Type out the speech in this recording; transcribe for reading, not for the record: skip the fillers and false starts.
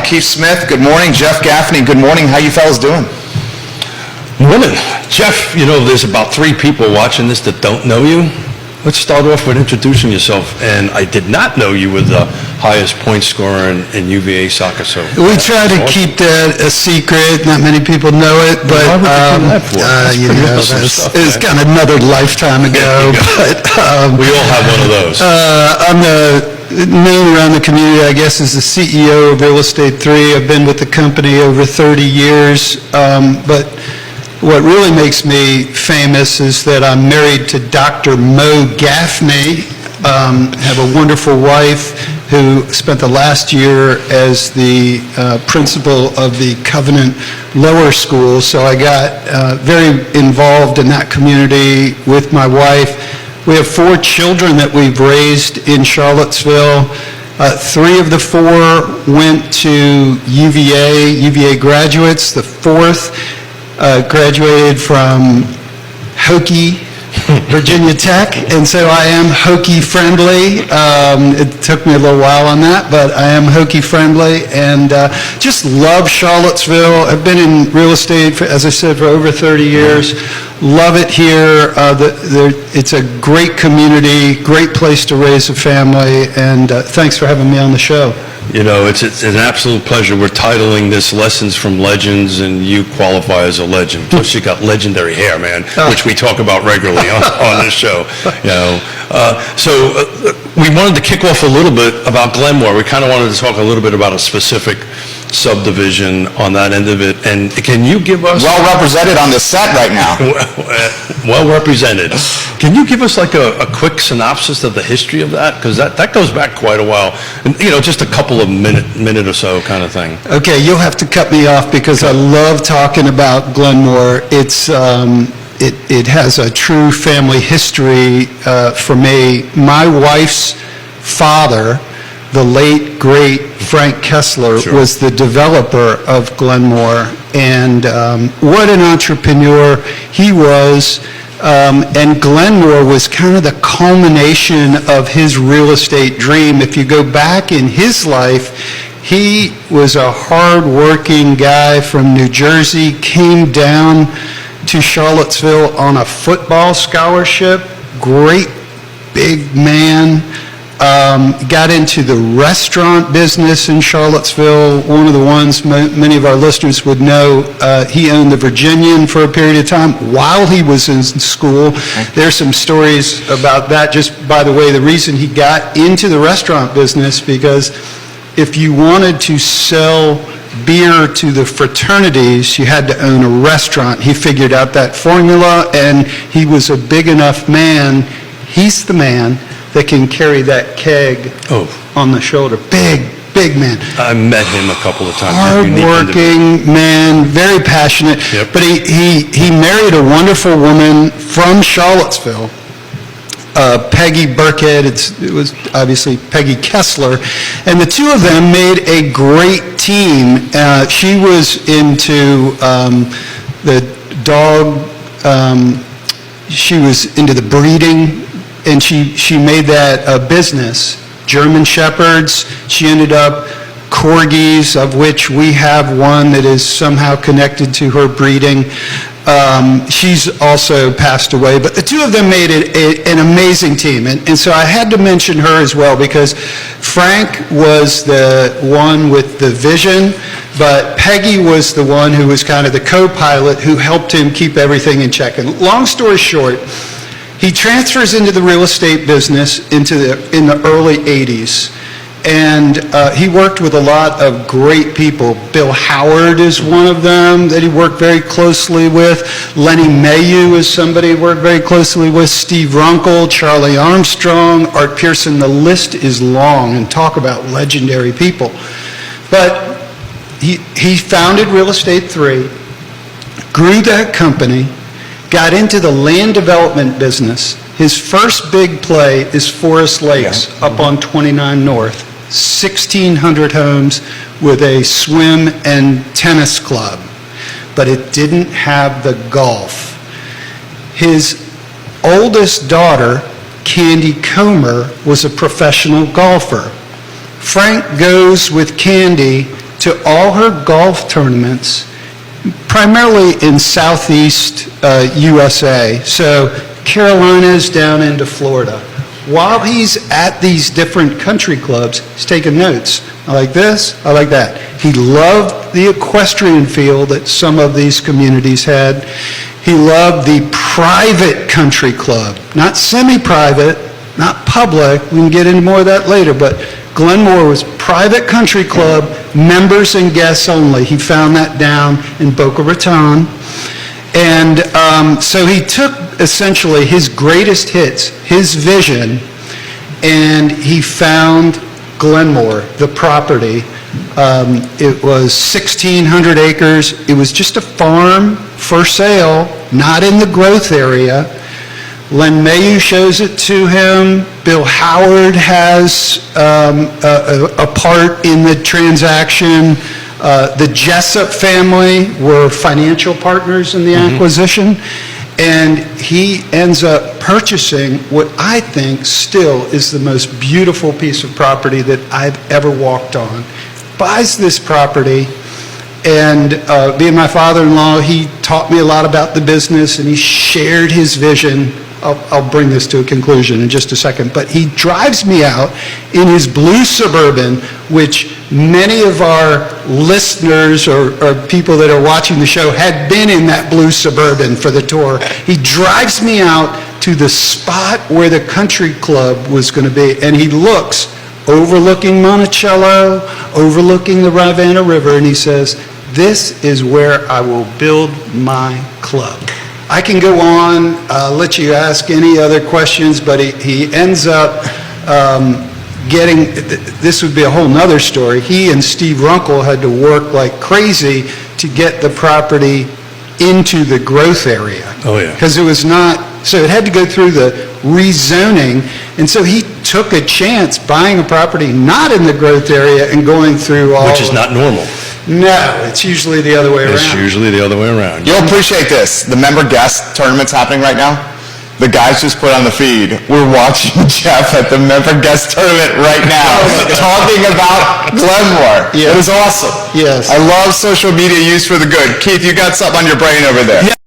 Keith Smith, good morning. Jeff Gaffney, good morning. How you fellas doing? Morning. Jeff, there's about 3 people watching this that don't know you. Let's start off with introducing yourself. And I did not know you were the highest point scorer in UVA soccer. So we try to keep that a secret. Not many people know it, but it's kind of another lifetime ago. But we all have one of those. I'm known around the community, I guess, as the CEO of Real Estate 3. I've been with the company over 30 years, but what really makes me famous is that I'm married to Dr. Mo Gaffney. Have a wonderful wife who spent the last year as the principal of the Covenant Lower School. So I got very involved in that community with my wife. We have 4 children that we've raised in Charlottesville. 3 of the 4 went to UVA graduates. The 4th graduated from Hokie, Virginia Tech, and so I am Hokie friendly. It took me a little while on that, but I am Hokie friendly, and just love Charlottesville. I've been in real estate, as I said, for over 30 years. Love it here. It's a great community, great place to raise a family, and thanks for having me on the show. It's an absolute pleasure. We're titling this Lessons from Legends, and you qualify as a legend. Plus, you got legendary hair, man, which we talk about regularly on this show. So we wanted to kick off a little bit about Glenmore. We kind of wanted to talk a little bit about a specific subdivision on that end of it. And can you give us... Well represented on the set right now. Well represented. Can you give us like a quick synopsis of the history of that? Because that goes back quite a while. And, just a couple of minute or so kind of thing. Okay, you'll have to cut me off because I love talking about Glenmore. It has a true family history for me. My wife's father, the late, great Frank Kessler, was the developer of Glenmore, and what an entrepreneur he was. And Glenmore was kind of the culmination of his real estate dream. If you go back in his life, he was a hard-working guy from New Jersey, came down to Charlottesville on a football scholarship, great big man. Got into the restaurant business in Charlottesville, one of the ones many of our listeners would know. He owned the Virginian for a period of time while he was in school. There's some stories about that. Just by the way, the reason he got into the restaurant business, because if you wanted to sell beer to the fraternities, you had to own a restaurant. He figured out that formula, and he was a big enough man. He's the man that can carry that keg on the shoulder. Big man. I met him a couple of times. Hard-working man, very passionate. Yep. But he married a wonderful woman from Charlottesville, Peggy Burkhead. It was obviously Peggy Kessler. And the two of them made a great team. She was into the dog. She was into the breeding. And she made that a business. German Shepherds. She ended up Corgis, of which we have one that is somehow connected to her breeding. She's also passed away. But the two of them made it an amazing team. And so I had to mention her as well, because Frank was the one with the vision, but Peggy was the one who was kind of the co-pilot who helped him keep everything in check. And long story short, he transfers into the real estate business in the early 80s. And he worked with a lot of great people. Bill Howard is one of them that he worked very closely with. Lenny Mayu is somebody he worked very closely with. Steve Runkle, Charlie Armstrong, Art Pearson. The list is long, and talk about legendary people. But he founded Real Estate 3, grew that company, got into the land development business. His first big play is Forest Lakes up on 29 North, 1,600 homes with a swim and tennis club, but it didn't have the golf. His oldest daughter, Candy Comer, was a professional golfer. Frank goes with Candy to all her golf tournaments, primarily in southeast USA, so Carolinas down into Florida. While he's at these different country clubs, he's taking notes. I like this, I like that. He loved the equestrian field that some of these communities had. He loved the private country club, not semi-private, not public. We can get into more of that later, but Glenmore was private country club, members and guests only. He found that down in Boca Raton. And so he took essentially his greatest hits, his vision, and he found Glenmore, the property. It was 1,600 acres. It was just a farm for sale, not in the growth area. Len Mayu shows it to him. Bill Howard has a part in the transaction. The Jessup family were financial partners in the acquisition, and he ends up purchasing what I think still is the most beautiful piece of property that I've ever walked on. Buys this property, and being my father-in-law, he taught me a lot about the business, and he shared his vision. I'll bring this to a conclusion in just a second, but he drives me out in his blue Suburban, which many of our listeners or people that are watching the show had been in that blue Suburban for the tour. He drives me out to the spot where the country club was going to be, and he looks overlooking Monticello, overlooking the Rivanna River, and he says, "This is where I will build my club." I can go on, let you ask any other questions, but he ends up getting, this would be a whole nother story. He and Steve Runkle had to work like crazy to get the property into the growth area. Oh, yeah. Because it was not, so it had to go through the rezoning, and so he took a chance buying a property not in the growth area and going through all. Which is not normal. No, it's usually the other way around. It's usually the other way around. You'll appreciate this. The member guest tournament's happening right now. The guys just put on the feed. We're watching Jeff at the member guest tournament right now, talking about Glenmore. Yeah. It was awesome. Yes. I love social media used for the good. Keith, you got something on your brain over there. Yeah,